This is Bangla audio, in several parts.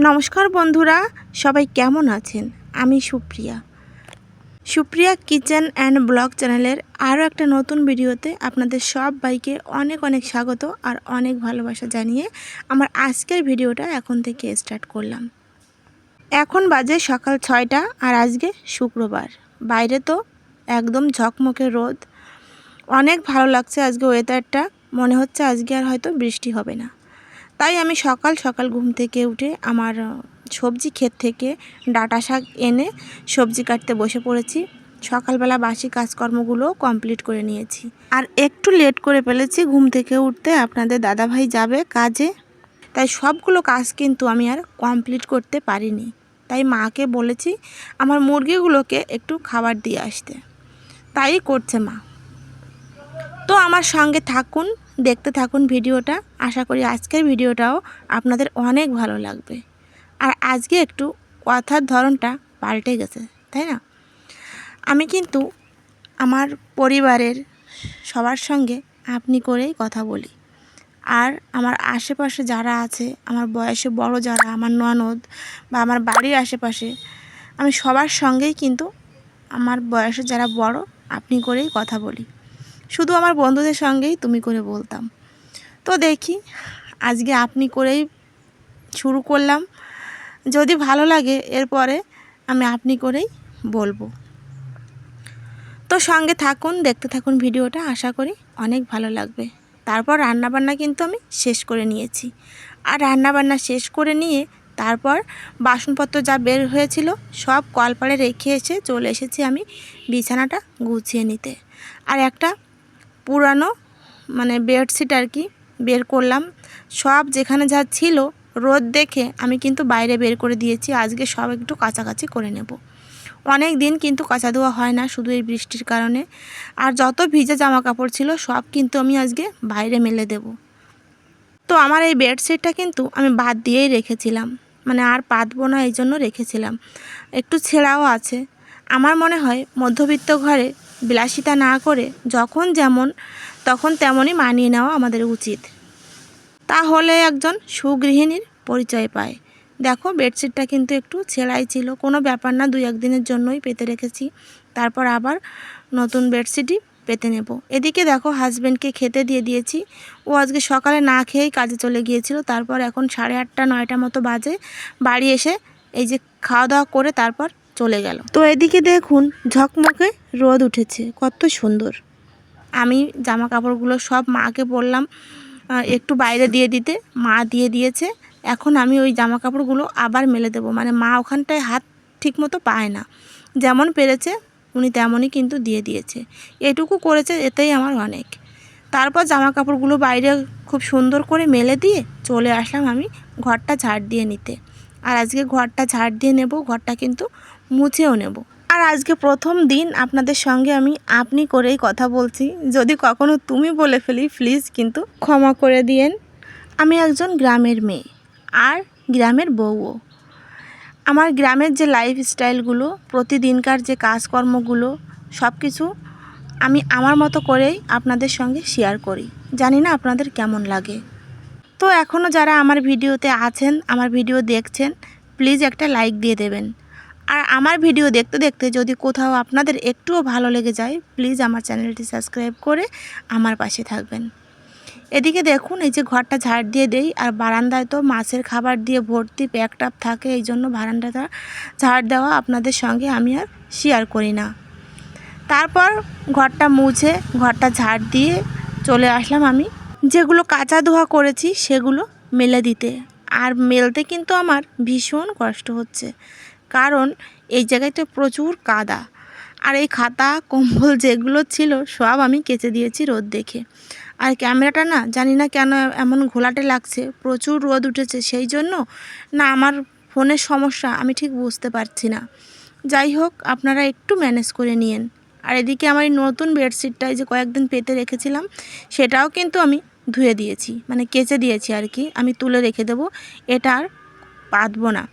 নমস্কার বন্ধুরা, সবাই কেমন আছেন? আমি সুপ্রিয়া কিচেন অ্যান্ড ব্লগ চ্যানেলের আরও একটা নতুন ভিডিওতে আপনাদের সবাইকে অনেক অনেক স্বাগত আর অনেক ভালোবাসা জানিয়ে আমার আজকের ভিডিওটা এখন থেকে স্টার্ট করলাম। এখন বাজে সকাল 6টা আর আজকে শুক্রবার। বাইরে তো একদম ঝকমকে রোদ, অনেক ভালো লাগছে আজকে ওয়েদারটা। মনে হচ্ছে আজকে আর হয়তো বৃষ্টি হবে না। তাই আমি সকাল সকাল ঘুম থেকে উঠে আমার সবজি ক্ষেত থেকে ডাঁটা শাক এনে সবজি কাটতে বসে পড়েছি। সকালবেলা বাসি কাজকর্মগুলো কমপ্লিট করে নিয়েছি আর একটু লেট করে ফেলেছি ঘুম থেকে উঠতে। আপনাদের দাদাভাই যাবে কাজে, তাই সবগুলো কাজ কিন্তু আমি আর কমপ্লিট করতে পারিনি। তাই মাকে বলেছি আমার মুরগিগুলোকে একটু খাবার দিয়ে আসতে, তাই করছে মা। তো আমার সঙ্গে থাকুন, দেখতে থাকুন ভিডিওটা। আশা করি আজকের ভিডিওটাও আপনাদের অনেক ভালো লাগবে। আর আজকে একটু কথার ধরনটা পাল্টে গেছে, তাই না? আমি কিন্তু আমার পরিবারের সবার সঙ্গে আপনি করেই কথা বলি। আর আমার আশেপাশে যারা আছে, আমার বয়সে বড় যারা, আমার ননদ বা আমার বাড়ির আশেপাশে, আমি সবার সঙ্গেই কিন্তু আমার বয়সে যারা বড় আপনি করেই কথা বলি। শুধু আমার বন্ধুদের সঙ্গেই তুমি করে বলতাম। তো দেখি আজকে আপনি করেই শুরু করলাম। যদি ভালো লাগে এরপরে আমি আপনি করেই বলবো। তো সঙ্গে থাকুন, দেখতে থাকুন ভিডিওটা, আশা করি অনেক ভালো লাগবে। তারপর রান্নাবান্না কিন্তু আমি শেষ করে নিয়েছি। আর রান্নাবান্না শেষ করে নিয়ে তারপর বাসনপত্র যা বের হয়েছিল সব কলপাড়ে রেখে এসে চলে এসেছি আমি বিছানাটা গুছিয়ে নিতে। আর একটা পুরানো বেডশিট আর কি বের করলাম। সব যেখানে যা ছিল রোদ দেখে আমি কিন্তু বাইরে বের করে দিয়েছি। আজকে সব একটু কাচাকাচি করে নেব। অনেক দিন কিন্তু কাচা ধোয়া হয় না শুধু এই বৃষ্টির কারণে। আর যত ভিজে জামা কাপড় ছিল সব কিন্তু আমি আজকে বাইরে মেলে দেব। তো আমার এই বেডশিটটা কিন্তু আমি বাদ দিয়েই রেখেছিলাম, আর পাতবো না এই জন্য রেখেছিলাম। একটু ছেঁড়াও আছে। আমার মনে হয় মধ্যবিত্ত ঘরে বিলাসিতা না করে যখন যেমন তখন তেমনই মানিয়ে নেওয়া আমাদের উচিত, তাহলে একজন সুগৃহিণীর পরিচয় পায়। দেখো বেডশিটটা কিন্তু একটু ছেঁড়াই ছিল, কোনো ব্যাপার না, 2-1 দিনের জন্যই পেতে রেখেছি। তারপর আবার নতুন বেডশিটই পেতে নেব। এদিকে দেখো হাজব্যান্ডকে খেতে দিয়ে দিয়েছি। ও আজকে সকালে না খেয়েই কাজে চলে গিয়েছিল। তারপর এখন 8:30-9টা মতো বাজে। বাড়ি এসে এই যে খাওয়া দাওয়া করে তারপর চলে গেল। তো এদিকে দেখুন ঝকমকে রোদ উঠেছে, কত সুন্দর। আমি জামা কাপড়গুলো সব মাকে বললাম একটু বাইরে দিয়ে দিতে, মা দিয়ে দিয়েছে। এখন আমি ওই জামা কাপড়গুলো আবার মেলে দেবো। মা ওখানটায় হাত ঠিক মতো পায় না, যেমন পেরেছে উনি তেমনই কিন্তু দিয়ে দিয়েছে। এটুকু করেছে, এতেই আমার অনেক। তারপর জামা কাপড়গুলো বাইরে খুব সুন্দর করে মেলে দিয়ে চলে আসলাম আমি ঘরটা ঝাড় দিয়ে নিতে। আর আজকে ঘরটা ঝাড় দিয়ে নেব, ঘরটা কিন্তু মুছেও নেব। আর আজকে প্রথম দিন আপনাদের সঙ্গে আমি আপনি করেই কথা বলছি। যদি কখনো তুমি বলে ফেলি প্লিজ কিন্তু ক্ষমা করে দিয়েন। আমি একজন গ্রামের মেয়ে আর গ্রামের বউও। আমার গ্রামের যে লাইফস্টাইলগুলো, প্রতিদিনকার যে কাজকর্মগুলো, সব কিছু আমি আমার মতো করেই আপনাদের সঙ্গে শেয়ার করি। জানি না আপনাদের কেমন লাগে। তো এখনও যারা আমার ভিডিওতে আছেন, আমার ভিডিও দেখছেন, প্লিজ একটা লাইক দিয়ে দেবেন। আর আমার ভিডিও দেখতে দেখতে যদি কোথাও আপনাদের একটুও ভালো লেগে যায়, প্লিজ আমার চ্যানেলটি সাবস্ক্রাইব করে আমার পাশে থাকবেন। এদিকে দেখুন এই যে ঘরটা ঝাড় দিয়ে দেই। আর বারান্দায় তো মাছের খাবার দিয়ে ভর্তি প্যাকটাপ থাকে, এই জন্য বারান্দাটা ঝাড় দেওয়া আপনাদের সঙ্গে আমি আর শেয়ার করি না। তারপর ঘরটা মুছে ঘরটা ঝাড় দিয়ে চলে আসলাম আমি যেগুলো কাঁচা ধোয়া করেছি সেগুলো মেলে দিতে। আর মেলতে কিন্তু আমার ভীষণ কষ্ট হচ্ছে, কারণ এই জায়গায় তো প্রচুর কাদা। আর এই খাতা কম্বল যেগুলো ছিল সব আমি কেচে দিয়েছি রোদ দেখে। আর ক্যামেরাটা না জানি না কেন এমন ঘোলাটে লাগছে, প্রচুর রোদ উঠেছে সেই জন্য, না আমার ফোনের সমস্যা, আমি ঠিক বুঝতে পারছি না। যাই হোক, আপনারা একটু ম্যানেজ করে নিয়েন। আর এদিকে আমার এই নতুন বেডশিটটাই যে কয়েকদিন পেতে রেখেছিলাম সেটাও কিন্তু আমি ধুয়ে দিয়েছি, কেচে দিয়েছি আর কি। আমি তুলে রেখে দেবো, এটা আর পাতবো না।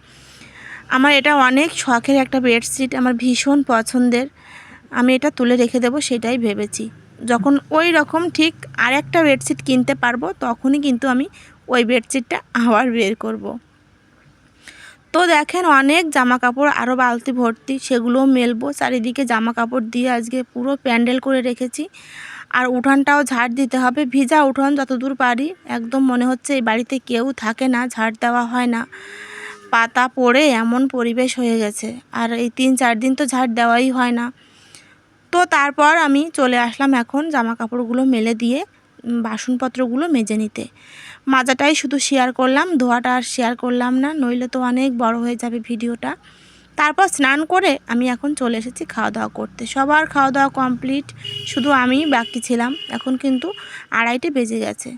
আমার এটা অনেক শখের একটা বেডশিট, আমার ভীষণ পছন্দের। আমি এটা তুলে রেখে দেবো সেটাই ভেবেছি। যখন ওই রকম ঠিক আরেকটা বেডশিট কিনতে পারবো তখনই কিন্তু আমি ওই বেডশিটটা আবার বের করব। তো দেখেন অনেক জামা কাপড় আরও বালতি ভর্তি, সেগুলোও মেলবো। চারিদিকে জামা কাপড় দিয়ে আজকে পুরো প্যান্ডেল করে রেখেছি। আর উঠানটাও ঝাড় দিতে হবে, ভিজা উঠোন যতদূর পারি। একদম মনে হচ্ছে এই বাড়িতে কেউ থাকে না, ঝাড় দেওয়া হয় না, পাতা পড়ে এমন পরিবেশ হয়ে গেছে। আর এই 3-4 দিন তো ঝাড় দেওয়াই হয় না। তো তারপর আমি চলে আসলাম এখন জামা কাপড়গুলো মেলে দিয়ে বাসনপত্রগুলো মেজে নিতে। মাজাটাই শুধু শেয়ার করলাম, ধোয়াটা আর শেয়ার করলাম না, নইলে তো অনেক বড় হয়ে যাবে ভিডিওটা। তারপর স্নান করে আমি এখন চলে এসেছি খাওয়া দাওয়া করতে। সবার খাওয়া দাওয়া কমপ্লিট, শুধু আমিই বাকি ছিলাম। এখন কিন্তু 2:30 বেজে গেছে।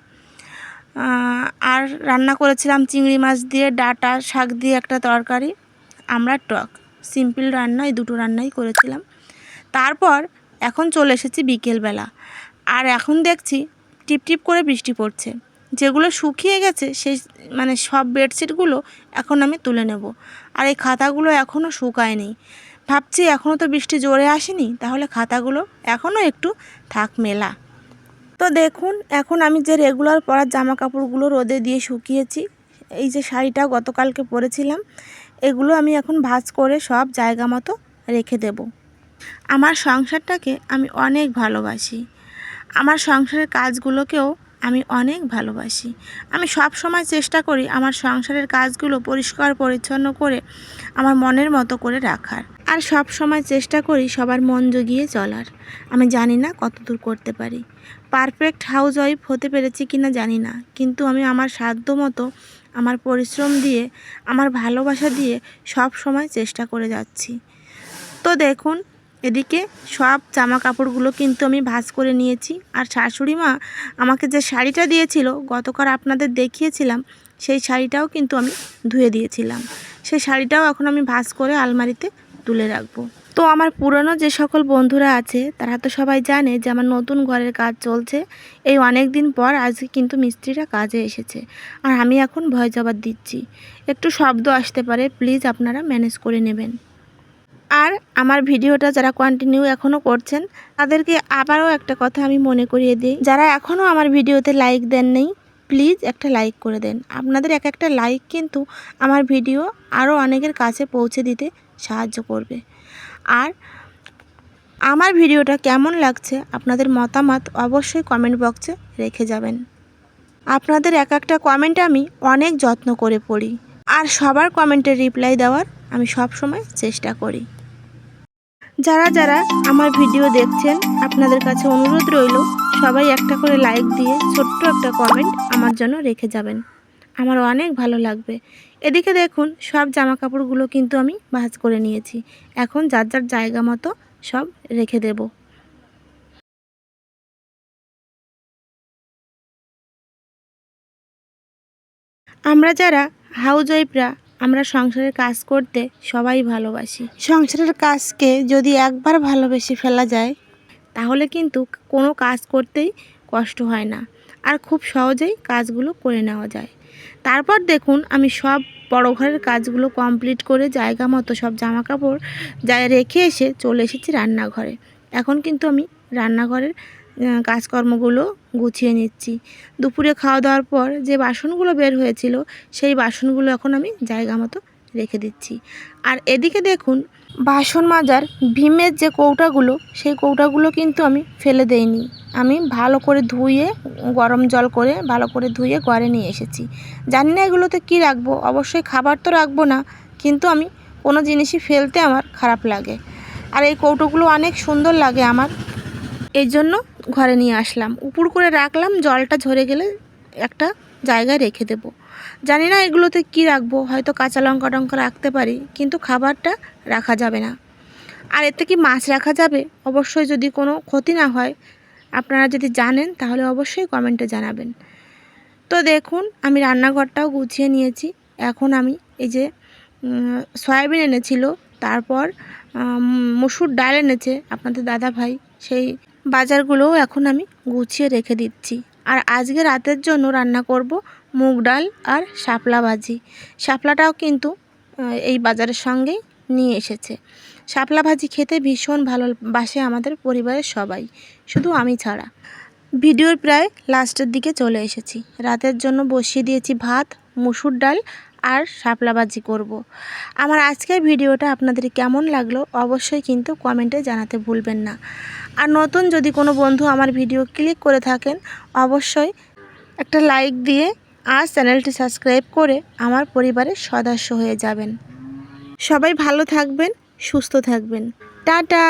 আর রান্না করেছিলাম চিংড়ি মাছ দিয়ে ডাঁটা শাক দিয়ে একটা তরকারি, আমরা টক, সিম্পল রান্না, এই দুটো রান্নাই করেছিলাম। তারপর এখন চলে এসেছি বিকেলবেলা, আর এখন দেখছি টিপটিপ করে বৃষ্টি পড়ছে। যেগুলো শুকিয়ে গেছে সেই সব বেডশিটগুলো এখন আমি তুলে নেব। আর এই খাতাগুলো এখনও শুকায়নি। ভাবছি এখনও তো বৃষ্টি জোরে আসেনি, তাহলে খাতাগুলো এখনও একটু থাক মেলা। তো দেখুন এখন আমি যে রেগুলার পরার জামা কাপড়গুলো রোদে দিয়ে শুকিয়েছি, এই যে শাড়িটা গতকালকে পরেছিলাম, এগুলো আমি এখন ভাঁজ করে সব জায়গা মতো রেখে দেব। আমার সংসারটাকে আমি অনেক ভালোবাসি, আমার সংসারের কাজগুলোকেও আমি অনেক ভালোবাসি। আমি সব সময় চেষ্টা করি আমার সংসারের কাজগুলো পরিষ্কার পরিচ্ছন্ন করে আমার মনের মতো করে রাখার, আর সব সময় চেষ্টা করি সবার মন জুগিয়ে চলার। আমি জানি না কতদূর করতে পারি, পারফেক্ট হাউস ওয়াইফ হতে পেরেছি কিনা জানি না, কিন্তু আমি আমার সাধ্য মতো আমার পরিশ্রম দিয়ে, আমার ভালোবাসা দিয়ে সব সময় চেষ্টা করে যাচ্ছি। তো দেখুন এদিকে সব জামা কাপড়গুলো কিন্তু আমি ভাঁজ করে নিয়েছি। আর শাশুড়ি মা আমাকে যে শাড়িটা দিয়েছিল গতকাল আপনাদের দেখিয়েছিলাম, সেই শাড়িটাও কিন্তু আমি ধুয়ে দিয়েছিলাম। সেই শাড়িটাও এখন আমি ভাঁজ করে আলমারিতে তুলে রাখবো। তো আমার পুরনো যে সকল বন্ধুরা আছে তারা তো সবাই জানে যে আমার নতুন ঘরের কাজ চলছে। এই অনেক দিন পর আজকে কিন্তু মিস্ত্রিরা কাজে এসেছে, আর আমি এখন ভয় জবাব দিচ্ছি। একটু শব্দ আসতে পারে, প্লিজ আপনারা ম্যানেজ করে নেবেন। আর আমার ভিডিওটা যারা কন্টিনিউ এখনও করছেন তাদেরকে আবারও একটা কথা আমি মনে করিয়ে দিই, যারা এখনও আমার ভিডিওতে লাইক দেন নেই, প্লিজ একটা লাইক করে দেন। আপনাদের একটা লাইক কিন্তু আমার ভিডিও আরও অনেকের কাছে পৌঁছে দিতে সাহায্য করবে। আর আমার ভিডিওটা কেমন লাগছে আপনাদের মতামত অবশ্যই কমেন্ট বক্সে রেখে যাবেন। আপনাদের একটা কমেন্ট আমি অনেক যত্ন করে পড়ি, আর সবার কমেন্টের রিপ্লাই দেওয়ার আমি সব সময় চেষ্টা করি। যারা যারা আমার ভিডিও দেখছেন আপনাদের কাছে অনুরোধ রইল, সবাই একটা করে লাইক দিয়ে ছোট্ট একটা কমেন্ট আমার জন্য রেখে যাবেন, আমার অনেক ভালো লাগবে। এদিকে দেখুন সব জামা কাপড়গুলো কিন্তু আমি ভাঁজ করে নিয়েছি, এখন যার যার জায়গা মতো সব রেখে দেব। আমরা যারা হাউস ওয়াইফরা আমরা সংসারের কাজ করতে সবাই ভালোবাসি। সংসারের কাজকে যদি একবার ভালোবেসে ফেলা যায় তাহলে কিন্তু কোনো কাজ করতেই কষ্ট হয় না, আর খুব সহজেই কাজগুলো করে নেওয়া যায়। তারপর দেখুন আমি সব বড় ঘরের কাজগুলো কমপ্লিট করে জায়গা মতো সব জামা কাপড় রেখে এসে চলে এসেছি রান্নাঘরে। এখন কিন্তু আমি রান্নাঘরের কাজকর্মগুলো গুছিয়ে নিচ্ছি। দুপুরে খাওয়া দাওয়ার পর যে বাসনগুলো বের হয়েছিল সেই বাসনগুলো এখন আমি জায়গা মতো রেখে দিচ্ছি। আর এদিকে দেখুন বাসন মাজার ভীমের যে কৌটাগুলো, সেই কৌটাগুলো কিন্তু আমি ফেলে দেইনি, আমি ভালো করে ধুয়ে গরম জল করে ভালো করে ধুয়ে ঘরে নিয়ে এসেছি। জানি না এগুলোতে কী রাখবো, অবশ্যই খাবার তো রাখবো না, কিন্তু আমি কোনো জিনিসই ফেলতে আমার খারাপ লাগে। আর এই কৌটোগুলো অনেক সুন্দর লাগে আমার, এই জন্য ঘরে নিয়ে আসলাম। উপর করে রাখলাম, জলটা ঝরে গেলে একটা জায়গায় রেখে দেব। জানি না এগুলোতে কি রাখবো, হয়তো কাঁচা লঙ্কা টঙ্কা রাখতে পারি, কিন্তু খাবারটা রাখা যাবে না। আর এতে কি মাছ রাখা যাবে? অবশ্যই, যদি কোনো ক্ষতি না হয় আপনারা যদি জানেন তাহলে অবশ্যই কমেন্টে জানাবেন। তো দেখুন আমি রান্নাঘরটাও গুছিয়ে নিয়েছি। এখন আমি এই যে সয়াবিন এনেছিল, তারপর মসুর ডাল এনেছে আপনাদের দাদা ভাই, সেই বাজারগুলোও এখন আমি গুছিয়ে রেখে দিচ্ছি। আর আজকে রাতের জন্য রান্না করব মুগ ডাল আর শাপলা ভাজি। শাপলাটাও কিন্তু এই বাজারের সঙ্গেই নিয়ে এসেছে। শাপলা ভাজি খেতে ভীষণ ভালোবাসে আমাদের পরিবারের সবাই, শুধু আমি ছাড়া। ভিডিওর প্রায় লাস্টের দিকে চলে এসেছি। রাতের জন্য বসিয়ে দিয়েছি ভাত, মুসুর ডাল আর শাপলা ভাজি করব। আমার আজকের ভিডিওটা আপনাদের কেমন লাগলো অবশ্যই কিন্তু কমেন্টে জানাতে ভুলবেন না। আর নতুন যদি কোনো বন্ধু আমার ভিডিও ক্লিক করে থাকেন অবশ্যই একটা লাইক দিয়ে আর চ্যানেলটি সাবস্ক্রাইব করে আমার পরিবারের সদস্য হয়ে যাবেন। সবাই ভালো থাকবেন, সুস্থ থাকবেন। টাটা।